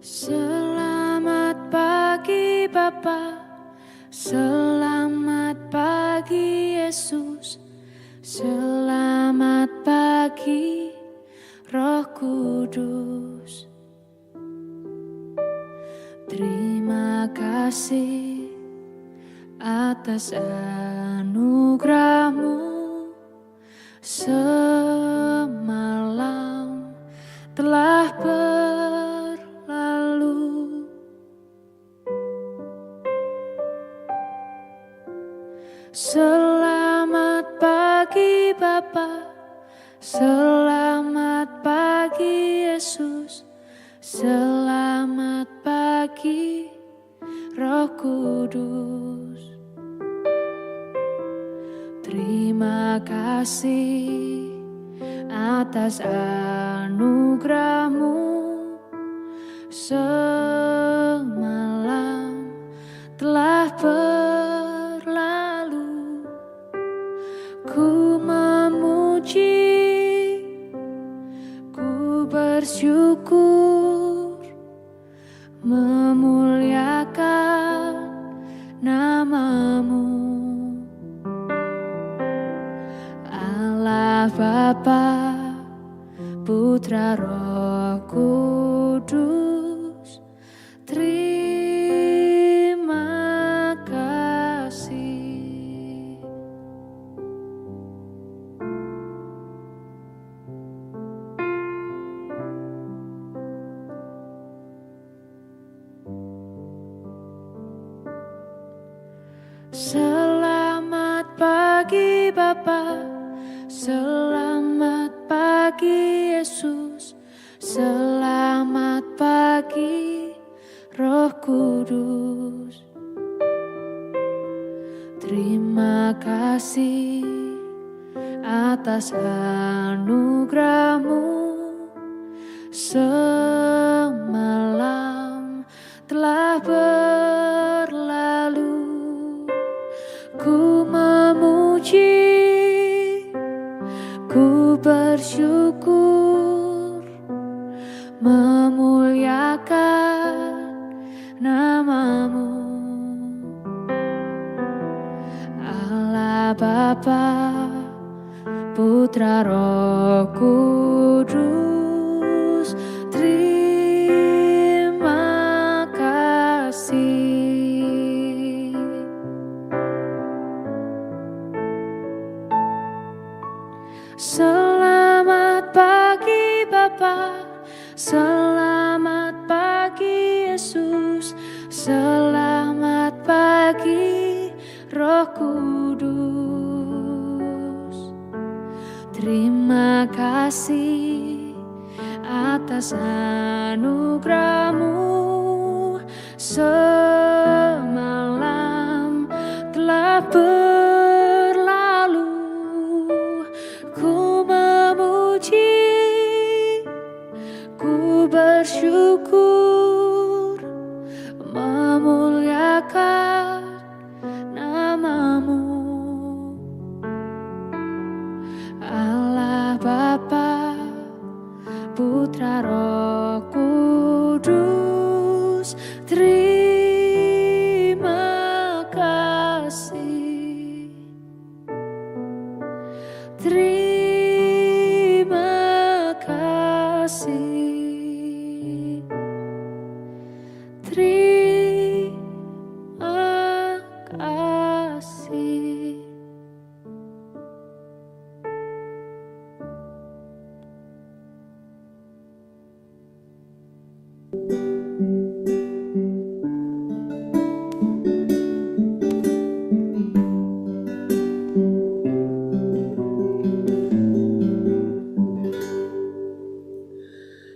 Selamat pagi Bapa, selamat pagi Yesus, selamat pagi Roh Kudus. Terima kasih atas anugerah-Mu semalam telah berlalu. Selamat pagi Bapa, selamat pagi Yesus, selamat pagi Roh Kudus. Terima kasih atas anugerah-Mu semalam telah berlalu. Ku memuji, ku bersyukur, memuliakan nama-Mu. Allah Bapa, Putra Roh Kudus, terima kasih. Selamat pagi Bapa, selamat pagi Yesus, selamat pagi Roh Kudus. Terima kasih atas anugerah-Mu semalam telah berlalu. Ku memuji, ku bersyukur, memuliakan nama-Mu. Allah Bapa, Putra Roh Kudus, terima kasih. Selamat pagi Bapa, selamat pagi Yesus, selamat pagi Roh Kudus. Terima kasih atas anugerah-Mu semalam telah berlalu. Ku memuji, ku bersyukur, memuliakan nama-Mu. Allah Bapa, Putra Roh Kudus, terima kasih. Terima kasih. Terima kasih.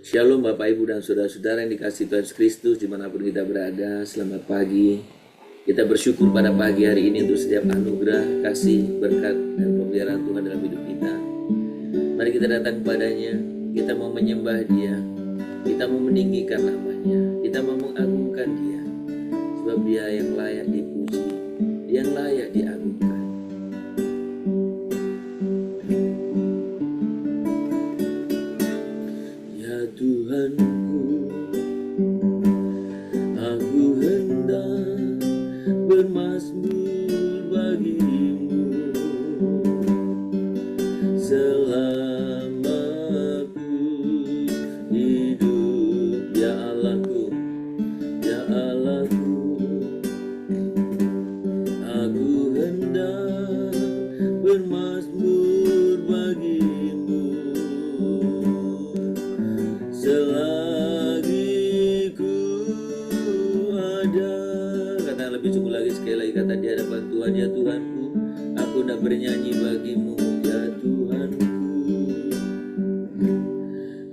Shalom Bapak Ibu dan Saudara-saudara yang dikasihi Tuhan Yesus Kristus dimanapun kita berada. Selamat pagi. Kita bersyukur pada pagi hari ini untuk setiap anugerah, kasih, berkat, dan pemeliharaan Tuhan dalam hidup kita. Mari kita datang kepadanya. Kita mau menyembah Dia, kita mau meninggikan namanya, kita mau mengagungkan Dia, sebab Dia yang layak dipuji, Dia yang layak diagungkan. Ya Tuhanku, bernyanyi bagimu ya Tuhanku.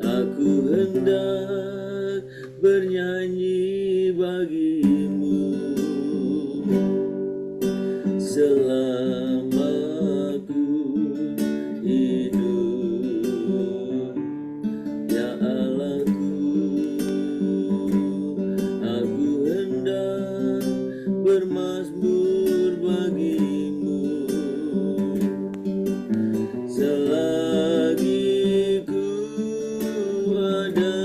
Aku hendak bernyanyi bagimu selama aku hidup, ya Allahku. Aku hendak bermazmur bagimu selagi ku ada.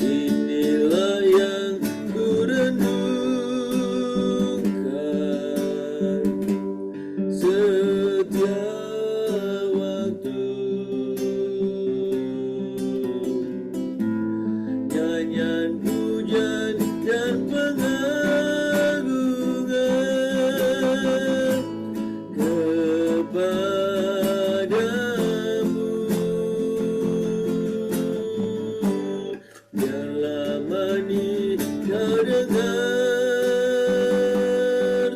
Inilah yang ku renungkan setiap waktu. Nyanyian pujian dan pengagungan kepadamu. Biarlah manis kau dengar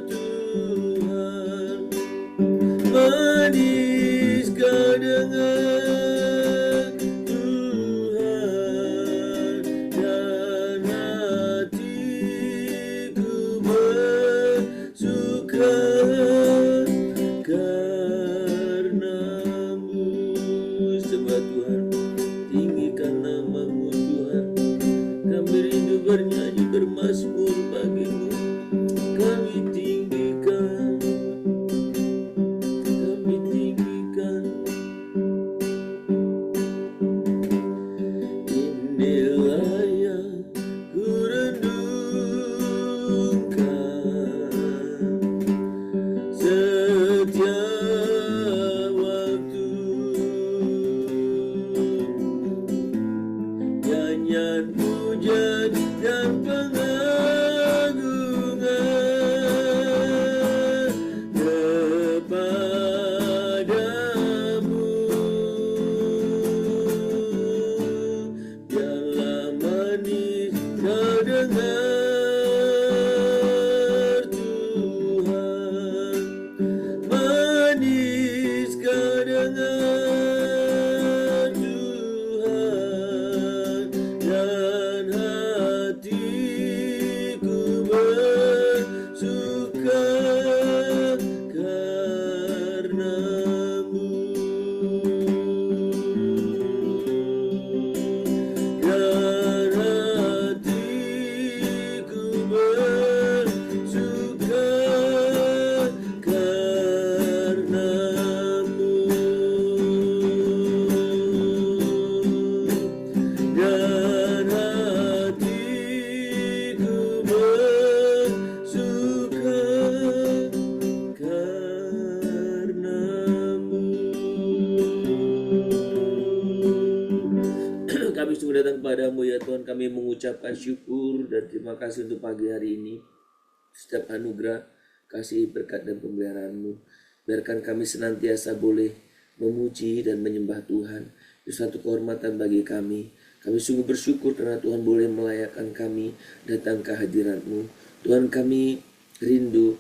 Tuhan, manis kau dengar Tuhan, dan hatiku bersuka karenamu. Sebab Tuhan, tinggikan namamu Tuhan. Kami rindu bernyanyi bermazmur bagimu. Kami tinggikan, kami tinggikan. Inilah yang ku renungkan setiap waktu. Nyanyian pujian dan pengagungan kepadamu. Biarlah manis kau dengar Tuhan, manis kau dengar Tuhan, dan hatiku bersuka karenamu. Dan hatiku bersuka karenamu. Dan hatiku bersuka karenamu. Kami sungguh datang kepadamu ya Tuhan. Kami mengucapkan syukur dan terima kasih untuk pagi hari ini. Setiap anugerah, kasih, berkat, dan pemeliharaan-Mu. Biarkan kami senantiasa boleh memuji dan menyembah Tuhan. Itu satu kehormatan bagi kami. Kami sungguh bersyukur karena Tuhan boleh melayakkan kami datang ke hadirat-Mu. Tuhan, kami rindu,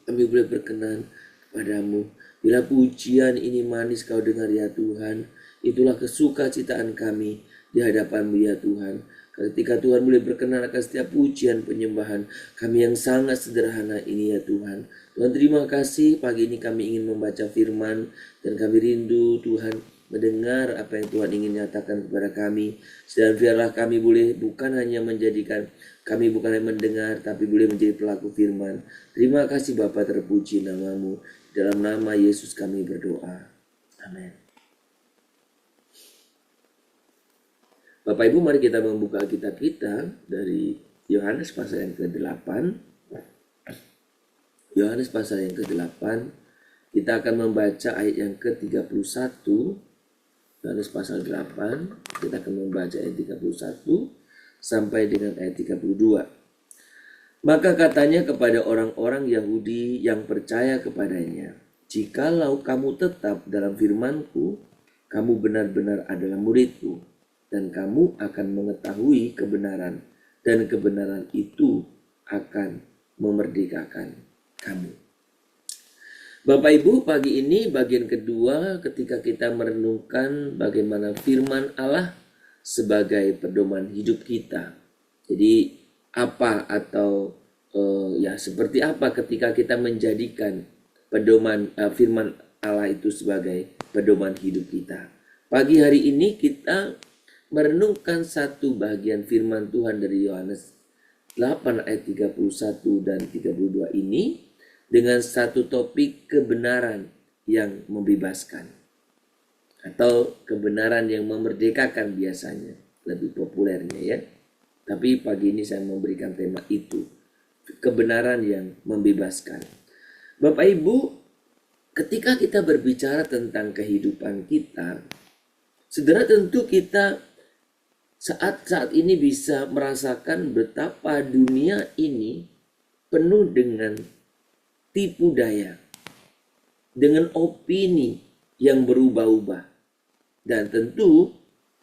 kami boleh berkenan kepadamu. Bila pujian ini manis kau dengar ya Tuhan, itulah kesukacitaan kami di hadapan-Mu ya Tuhan. Ketika Tuhan boleh berkenan akan setiap pujian penyembahan kami yang sangat sederhana ini ya Tuhan. Tuhan, terima kasih pagi ini kami ingin membaca firman dan kami rindu Tuhan mendengar apa yang Tuhan ingin nyatakan kepada kami. Dan biarlah kami boleh bukan hanya menjadikan kami bukan hanya mendengar tapi boleh menjadi pelaku firman. Terima kasih Bapa, terpuji namamu. Dalam nama Yesus kami berdoa. Amin. Bapak Ibu, mari kita membuka Alkitab kita dari Yohanes pasal yang ke-8. Yohanes pasal yang ke-8. Kita akan membaca ayat yang ke-31. Yohanes pasal 8. Kita akan membaca ayat 31 sampai dengan ayat 32. Maka katanya kepada orang-orang Yahudi yang percaya kepadanya, "Jikalau kamu tetap dalam firman-Ku, kamu benar-benar adalah murid-Ku, dan kamu akan mengetahui kebenaran, dan kebenaran itu akan memerdekakan kamu. Bapak Ibu, pagi ini bagian kedua ketika kita merenungkan bagaimana firman Allah sebagai pedoman hidup kita. Jadi apa atau seperti apa ketika kita menjadikan pedoman firman Allah itu sebagai pedoman hidup kita. Pagi hari ini kita merenungkan satu bagian firman Tuhan dari Yohanes 8 ayat 31 dan 32 ini dengan satu topik kebenaran yang membebaskan atau kebenaran yang memerdekakan, biasanya lebih populernya ya. Tapi pagi ini saya memberikan tema itu, kebenaran yang membebaskan. Bapak Ibu, ketika kita berbicara tentang kehidupan kita, saudara, tentu kita saat ini bisa merasakan betapa dunia ini penuh dengan tipu daya, dengan opini yang berubah-ubah, dan tentu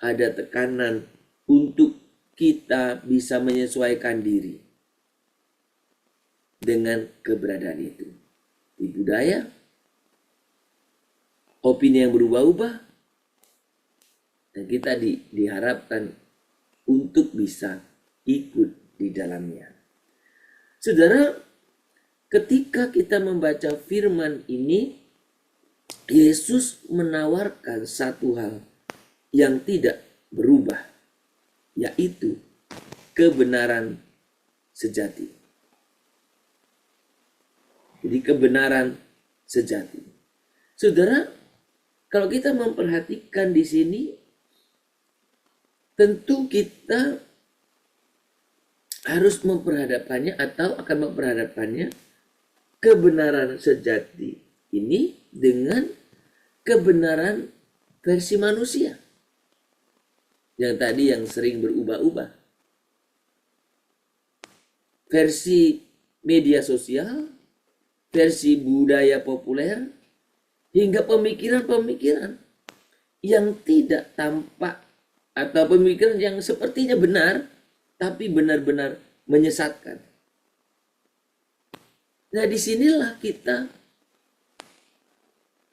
ada tekanan untuk kita bisa menyesuaikan diri dengan keberadaan itu. Tipu daya, opini yang berubah-ubah, dan kita diharapkan untuk bisa ikut di dalamnya. Saudara, ketika kita membaca firman ini, Yesus menawarkan satu hal yang tidak berubah, yaitu kebenaran sejati. Jadi kebenaran sejati. Saudara, kalau kita memperhatikan di sini, tentu kita harus memperhadapkannya atau akan memperhadapkannya kebenaran sejati ini dengan kebenaran versi manusia yang tadi yang sering berubah-ubah. Versi media sosial, versi budaya populer, hingga pemikiran-pemikiran yang tidak tampak atau pemikiran yang sepertinya benar tapi benar-benar menyesatkan. Nah, disinilah kita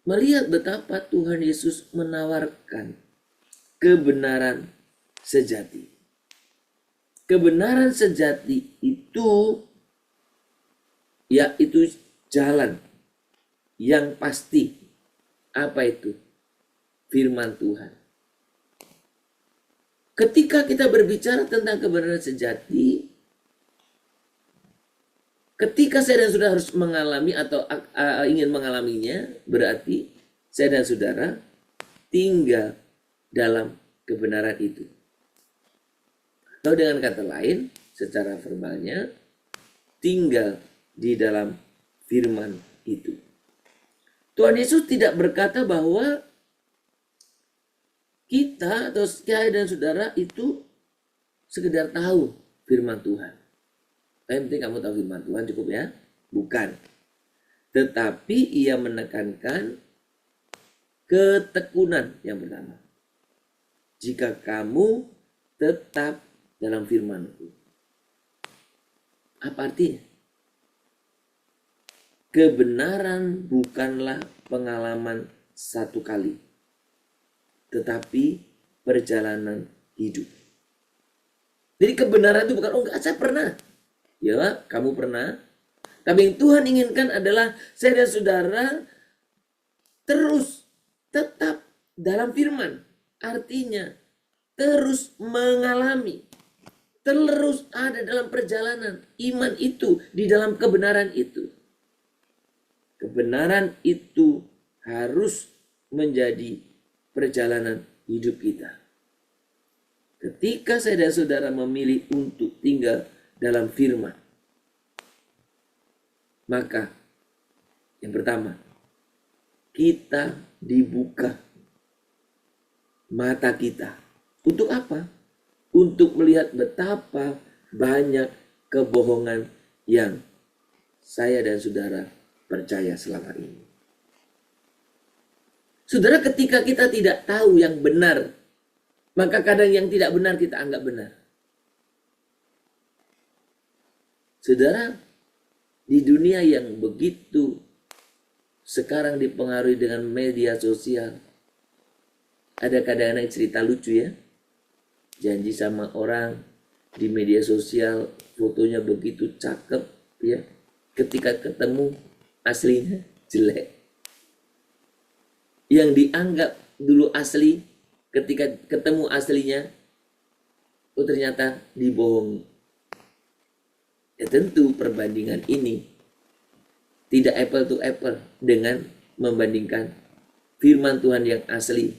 melihat betapa Tuhan Yesus menawarkan kebenaran sejati. Kebenaran sejati itu yaitu jalan yang pasti. Apa itu? Firman Tuhan. Ketika kita berbicara tentang kebenaran sejati, ketika saya dan saudara harus mengalami atau ingin mengalaminya, berarti saya dan saudara tinggal dalam kebenaran itu. Atau dengan kata lain, secara verbalnya, tinggal di dalam firman itu. Tuhan Yesus tidak berkata bahwa kita atau saya dan saudara itu sekedar tahu firman Tuhan. Yang penting kamu tahu firman Tuhan cukup ya? Bukan. Tetapi ia menekankan ketekunan yang pertama. Jika kamu tetap dalam firman-Ku. Apa artinya? Kebenaran bukanlah pengalaman satu kali, tetapi perjalanan hidup. Jadi kebenaran itu bukan, oh enggak, saya pernah. Ya, kamu pernah. Tapi yang Tuhan inginkan adalah saya dan saudara terus tetap dalam firman. Artinya terus mengalami, terus ada dalam perjalanan iman itu, di dalam kebenaran itu. Kebenaran itu harus menjadi perjalanan hidup kita. Ketika saya dan saudara memilih untuk tinggal dalam firman, maka yang pertama, kita dibuka mata kita. Untuk apa? Untuk melihat betapa banyak kebohongan yang saya dan saudara percaya selama ini. Saudara, ketika kita tidak tahu yang benar, maka kadang yang tidak benar kita anggap benar. Saudara, Di dunia yang begitu sekarang dipengaruhi dengan media sosial, ada kadang-kadang cerita lucu ya, janji sama orang di media sosial, fotonya begitu cakep ya, ketika ketemu aslinya jelek. Yang dianggap dulu asli, ketika ketemu aslinya, oh ternyata dibohongi. Ya tentu perbandingan ini tidak apple to apple dengan membandingkan firman Tuhan yang asli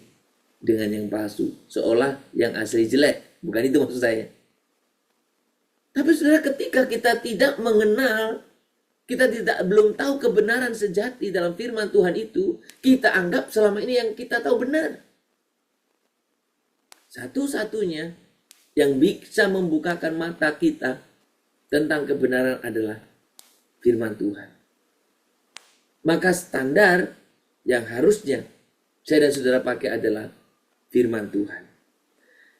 dengan yang palsu. Seolah yang asli jelek. Bukan itu maksud saya. Tapi saudara, ketika kita tidak mengenal, kita belum tahu kebenaran sejati dalam firman Tuhan itu, kita anggap selama ini yang kita tahu benar. Satu-satunya yang bisa membukakan mata kita tentang kebenaran adalah firman Tuhan. Maka standar yang harusnya saya dan saudara pakai adalah firman Tuhan.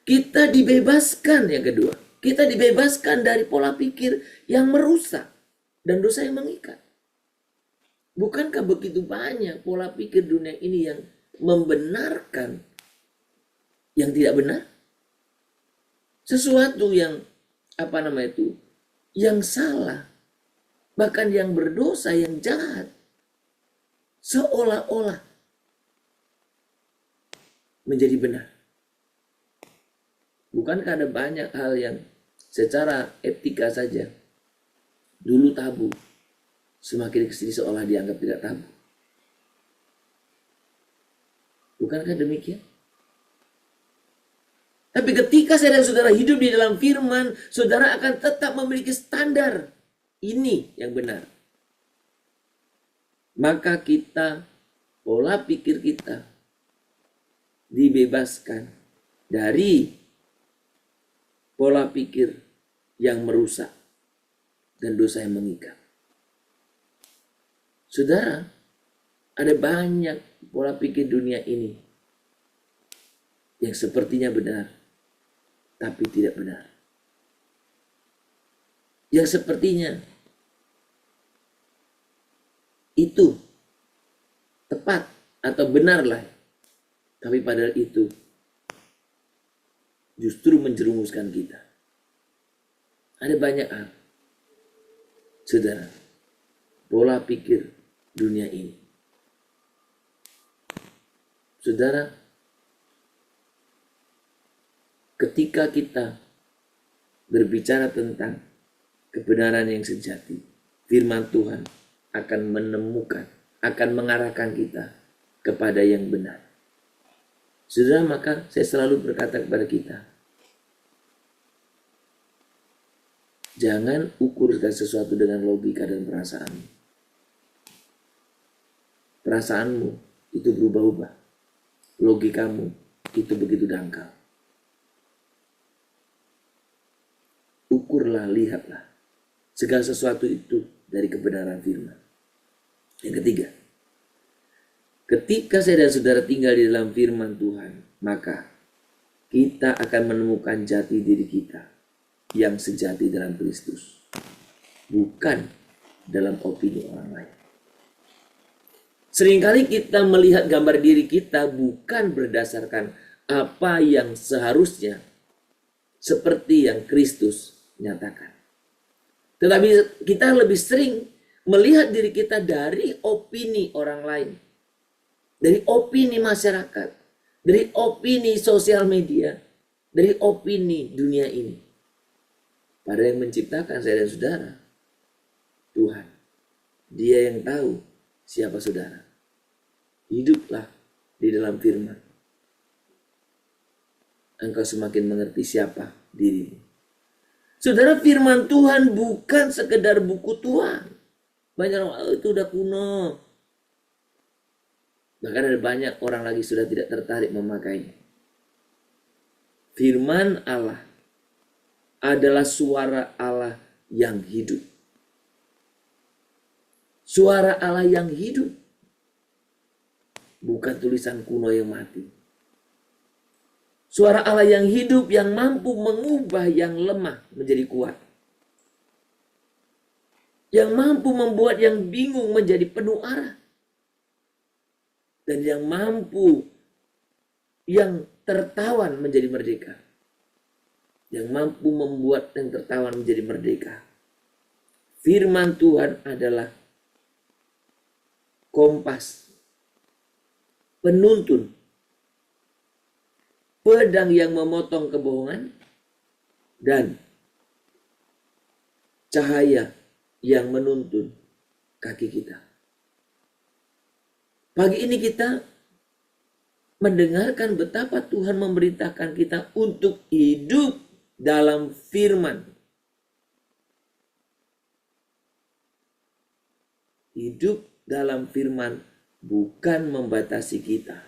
Kita dibebaskan, yang kedua. Kita dibebaskan dari pola pikir yang merusak dan dosa yang mengikat. Bukankah begitu banyak pola pikir dunia ini yang membenarkan yang tidak benar? Sesuatu yang yang salah, bahkan yang berdosa, yang jahat, seolah-olah menjadi benar. Bukankah ada banyak hal yang secara etika saja dulu tabu, semakin kesini seolah dianggap tidak tabu? Bukankah demikian? Tapi ketika saya dan saudara hidup di dalam firman, saudara akan tetap memiliki standar. Ini yang benar. Maka kita, pola pikir kita dibebaskan dari pola pikir yang merusak dan dosa yang mengikat. Saudara, ada banyak pola pikir dunia ini yang sepertinya benar, tapi tidak benar. Yang sepertinya itu tepat atau benarlah, tapi padahal itu justru menjerumuskan kita. Ada banyak hal, saudara, pola pikir dunia ini. Saudara, ketika kita berbicara tentang kebenaran yang sejati, firman Tuhan akan menemukan, akan mengarahkan kita kepada yang benar. Saudara, maka saya selalu berkata kepada kita, jangan ukur segala sesuatu dengan logika dan perasaan. Perasaanmu itu berubah-ubah. Logikamu itu begitu dangkal. Ukurlah, lihatlah segala sesuatu itu dari kebenaran firman. Yang ketiga, ketika saya dan saudara tinggal di dalam firman Tuhan, maka kita akan menemukan jati diri kita yang sejati dalam Kristus, bukan dalam opini orang lain. Seringkali kita melihat gambar diri kita bukan berdasarkan apa yang seharusnya seperti yang Kristus nyatakan. Tetapi kita lebih sering melihat diri kita dari opini orang lain, dari opini masyarakat, dari opini sosial media, dari opini dunia ini. Pada yang menciptakan saya dan saudara, Tuhan. Dia yang tahu siapa saudara. Hiduplah di dalam firman. Engkau semakin mengerti siapa dirimu. Saudara, firman Tuhan bukan sekedar buku tua. Banyak orang, itu udah kuno. Bahkan ada banyak orang lagi sudah tidak tertarik memakainya. Firman Allah adalah suara Allah yang hidup. Suara Allah yang hidup. Bukan tulisan kuno yang mati. Suara Allah yang hidup, yang mampu mengubah yang lemah menjadi kuat. Yang mampu membuat yang bingung menjadi penuh arah. Dan yang mampu yang tertawan menjadi merdeka. Yang mampu membuat yang tertawan menjadi merdeka. Firman Tuhan adalah kompas, penuntun, pedang yang memotong kebohongan, dan cahaya yang menuntun kaki kita. Pagi ini kita mendengarkan betapa Tuhan memerintahkan kita untuk hidup dalam firman. Hidup dalam firman bukan membatasi kita.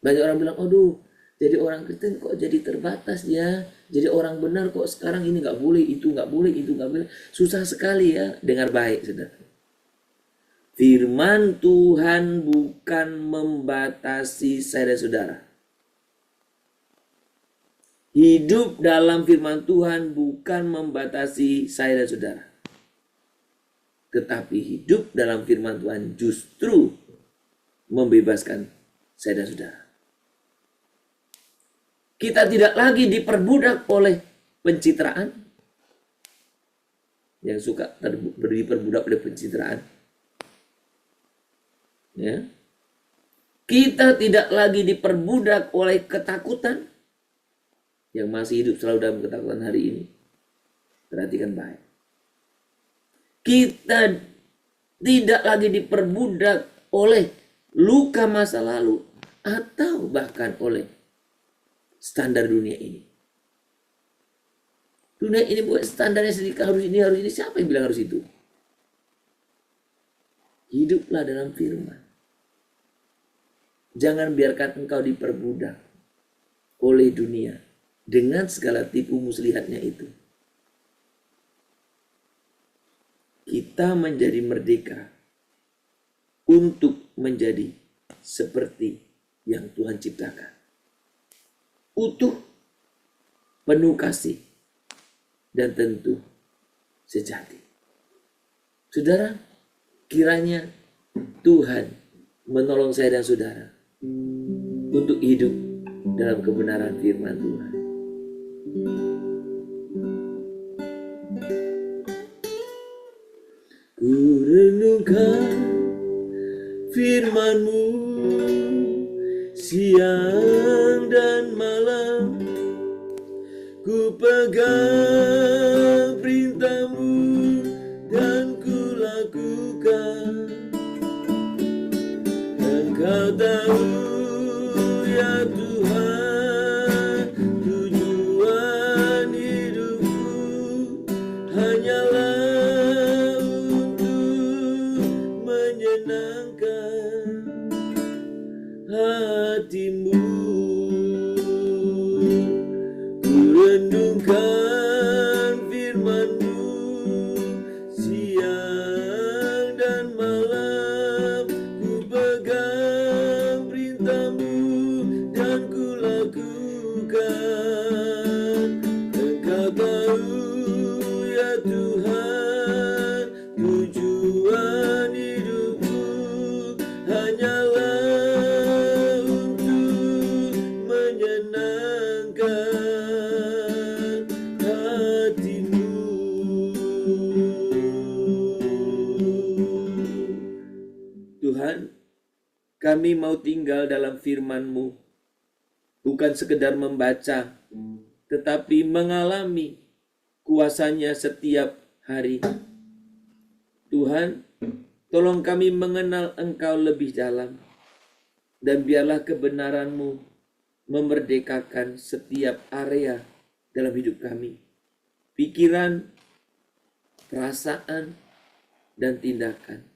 Banyak orang bilang, aduh, jadi orang Kristen kok jadi terbatas ya. Jadi orang benar kok sekarang ini nggak boleh, itu nggak boleh, itu nggak boleh. Susah sekali ya. Dengar baik, saudara. Firman Tuhan bukan membatasi saya dan saudara. Hidup dalam firman Tuhan bukan membatasi saya dan saudara. Tetapi hidup dalam firman Tuhan justru membebaskan saya dan saudara. Kita tidak lagi diperbudak oleh pencitraan. Yang suka diperbudak oleh pencitraan. Ya. Kita tidak lagi diperbudak oleh ketakutan. Yang masih hidup selalu dalam ketakutan hari ini. Perhatikan baik. Kita tidak lagi diperbudak oleh luka masa lalu atau bahkan oleh standar dunia ini. Dunia ini buat standarnya sedikit, harus ini. Siapa yang bilang harus itu? Hiduplah dalam firman. Jangan biarkan engkau diperbudak oleh dunia dengan segala tipu muslihatnya itu. Kita menjadi merdeka untuk menjadi seperti yang Tuhan ciptakan. Utuh, penuh kasih, dan tentu sejati. Saudara, kiranya Tuhan menolong saya dan saudara untuk hidup dalam kebenaran firman Tuhan. Ku renungkan firman-Mu siang dan malam, ku pegang perintah-Mu dan ku lakukan. Engkau tahu ya Tuhan, tujuan hidupku hanyalah hati-Mu. Ku renungkan firman-Mu siang dan malam, ku pegang perintah-Mu dan ku lakukan. Engkau tahu ya Tuhan, tujuan hidupku hanyalah Tuhan, kami mau tinggal dalam firman-Mu, bukan sekedar membaca, tetapi mengalami kuasanya setiap hari. Tuhan, tolong kami mengenal Engkau lebih dalam, dan biarlah kebenaran-Mu memerdekakan setiap area dalam hidup kami, pikiran, perasaan, dan tindakan.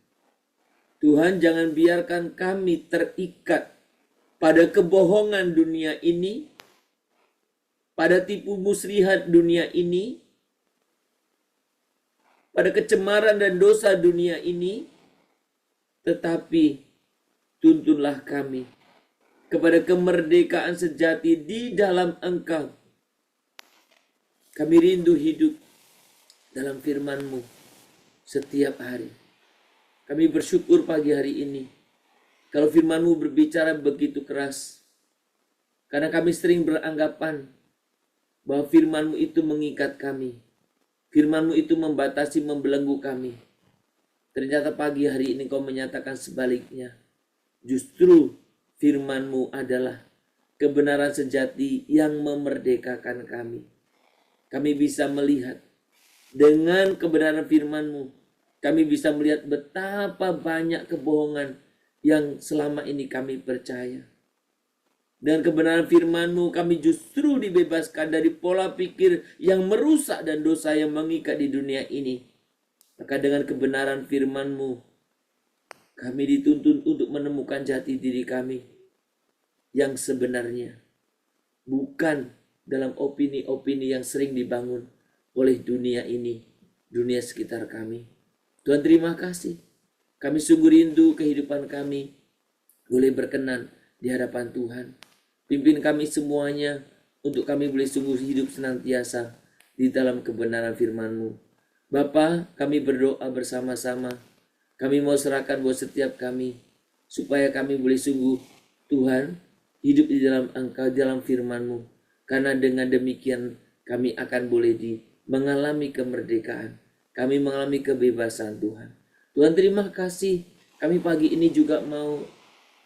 Tuhan, jangan biarkan kami terikat pada kebohongan dunia ini, pada tipu muslihat dunia ini, pada kecemaran dan dosa dunia ini, tetapi tuntunlah kami kepada kemerdekaan sejati di dalam Engkau. Kami rindu hidup dalam firman-Mu. setiap hari. Kami bersyukur pagi hari ini. Kalau firman-Mu berbicara begitu keras. Karena kami sering beranggapan bahwa firman-Mu itu mengikat kami. Firman-Mu itu membatasi, membelenggu kami. Ternyata pagi hari ini Kau menyatakan sebaliknya. Justru firman-Mu adalah kebenaran sejati yang memerdekakan kami. Kami bisa melihat dengan kebenaran firman-Mu. Kami bisa melihat betapa banyak kebohongan yang selama ini kami percaya. Dengan kebenaran firman-Mu kami justru dibebaskan dari pola pikir yang merusak dan dosa yang mengikat di dunia ini. Maka dengan kebenaran firman-Mu kami dituntun untuk menemukan jati diri kami yang sebenarnya. Bukan dalam opini-opini yang sering dibangun oleh dunia ini, dunia sekitar kami. Tuhan terima kasih. Kami sungguh rindu kehidupan kami boleh berkenan di hadapan Tuhan. Pimpin kami semuanya untuk kami boleh sungguh hidup senantiasa di dalam kebenaran firman-Mu. Bapa, kami berdoa bersama-sama. Kami mau serahkan buat setiap kami supaya kami boleh sungguh Tuhan hidup di dalam Engkau, dalam firman-Mu. Karena dengan demikian kami akan boleh mengalami kemerdekaan. Kami mengalami kebebasan Tuhan. Tuhan terima kasih. Kami pagi ini juga mau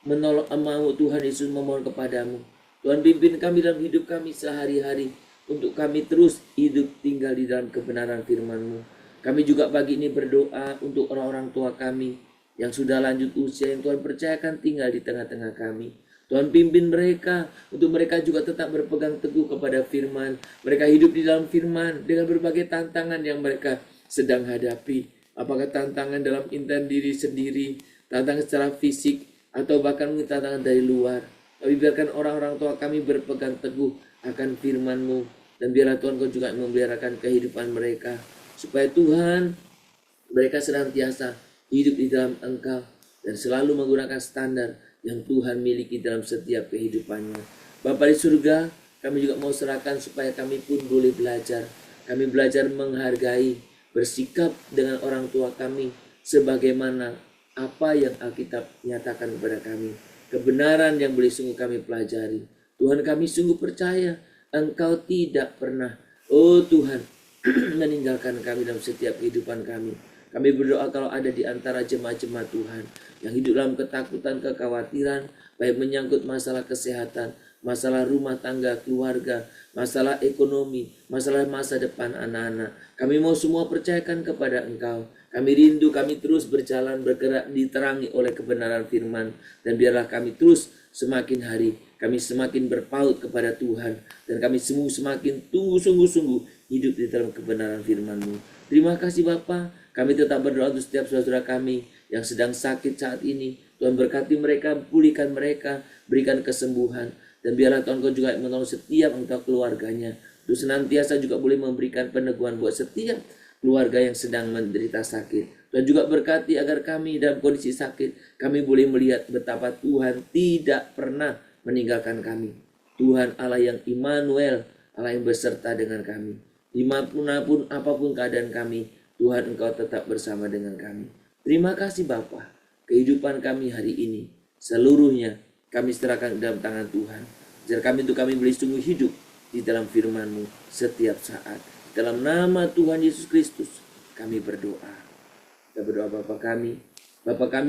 Tuhan Yesus memohon kepadamu. Tuhan pimpin kami dalam hidup kami sehari-hari. Untuk kami terus hidup tinggal di dalam kebenaran firman-Mu. Kami juga pagi ini berdoa untuk orang-orang tua kami yang sudah lanjut usia, yang Tuhan percayakan tinggal di tengah-tengah kami. Tuhan pimpin mereka, untuk mereka juga tetap berpegang teguh kepada firman. Mereka hidup di dalam firman dengan berbagai tantangan yang mereka sedang hadapi. Apakah tantangan dalam intan diri sendiri, tantangan secara fisik, atau bahkan tantangan dari luar. Tapi biarkan orang-orang tua kami berpegang teguh akan firman-Mu. Dan biarlah Tuhan Kau juga memeliharakan kehidupan mereka. Supaya Tuhan, mereka senantiasa hidup di dalam Engkau. Dan selalu menggunakan standar yang Tuhan miliki dalam setiap kehidupannya. Bapa di surga, kami juga mau serahkan supaya kami pun boleh belajar. Kami belajar menghargai, bersikap dengan orang tua kami sebagaimana apa yang Alkitab nyatakan kepada kami. Kebenaran yang boleh sungguh kami pelajari. Tuhan, kami sungguh percaya Engkau tidak pernah, oh Tuhan, meninggalkan kami dalam setiap kehidupan kami. Kami berdoa kalau ada di antara jemaat-jemaat Tuhan yang hidup dalam ketakutan, kekhawatiran, baik menyangkut masalah kesehatan, masalah rumah tangga, keluarga, masalah ekonomi, masalah masa depan anak-anak. Kami mau semua percayakan kepada Engkau. Kami rindu, kami terus berjalan, bergerak, diterangi oleh kebenaran firman. Dan biarlah kami terus semakin hari, kami semakin berpaut kepada Tuhan. Dan kami semua semakin tunggu sungguh-sungguh hidup di dalam kebenaran firman-Mu. Terima kasih Bapa. Kami tetap berdoa untuk setiap saudara kami yang sedang sakit saat ini. Tuhan berkati mereka, pulihkan mereka, berikan kesembuhan. Dan biarlah Tuhan Kau juga menolong setiap anggota keluarganya. Untuk senantiasa juga boleh memberikan peneguhan buat setiap keluarga yang sedang menderita sakit. Tuhan juga berkati agar kami dalam kondisi sakit, kami boleh melihat betapa Tuhan tidak pernah meninggalkan kami. Tuhan Allah yang Immanuel, Allah yang beserta dengan kami. Dimanapun apapun keadaan kami, Tuhan Engkau tetap bersama dengan kami. Terima kasih Bapa. Kehidupan kami hari ini seluruhnya kami serahkan dalam tangan Tuhan. Ajar kami untuk kami boleh sungguh hidup di dalam firman-Mu setiap saat. Dalam nama Tuhan Yesus Kristus kami berdoa. Kita berdoa Bapa kami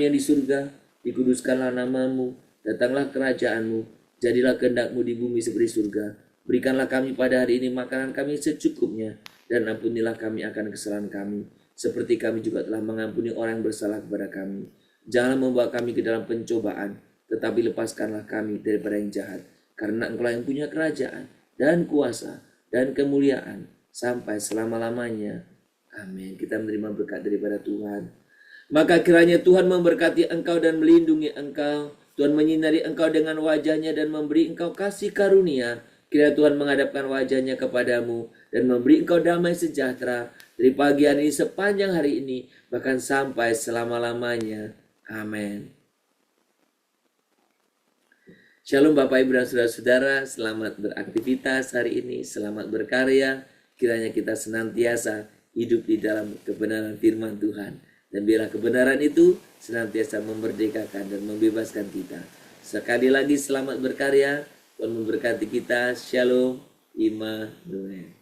yang di surga, dikuduskanlah nama-Mu, datanglah kerajaan-Mu, jadilah kehendak-Mu di bumi seperti surga. Berikanlah kami pada hari ini makanan kami secukupnya, dan ampunilah kami akan kesalahan kami, seperti kami juga telah mengampuni orang yang bersalah kepada kami. Janganlah membawa kami ke dalam pencobaan, tetapi lepaskanlah kami daripada yang jahat. Karena Engkau yang punya kerajaan, dan kuasa, dan kemuliaan, sampai selama-lamanya. Amin. Kita menerima berkat daripada Tuhan. Maka kiranya Tuhan memberkati engkau dan melindungi engkau. Tuhan menyinari engkau dengan wajahnya dan memberi engkau kasih karunia. Kiranya Tuhan menghadapkan wajahnya kepadamu dan memberi engkau damai sejahtera dari pagi hari ini sepanjang hari ini, bahkan sampai selama-lamanya. Amin. Shalom Bapak Ibu dan Saudara-saudara, selamat beraktivitas hari ini, selamat berkarya. Kiranya kita senantiasa hidup di dalam kebenaran firman Tuhan. Dan biarlah kebenaran itu senantiasa memerdekakan dan membebaskan kita. Sekali lagi selamat berkarya. Tuhan memberkati kita. Shalom. Immanuel.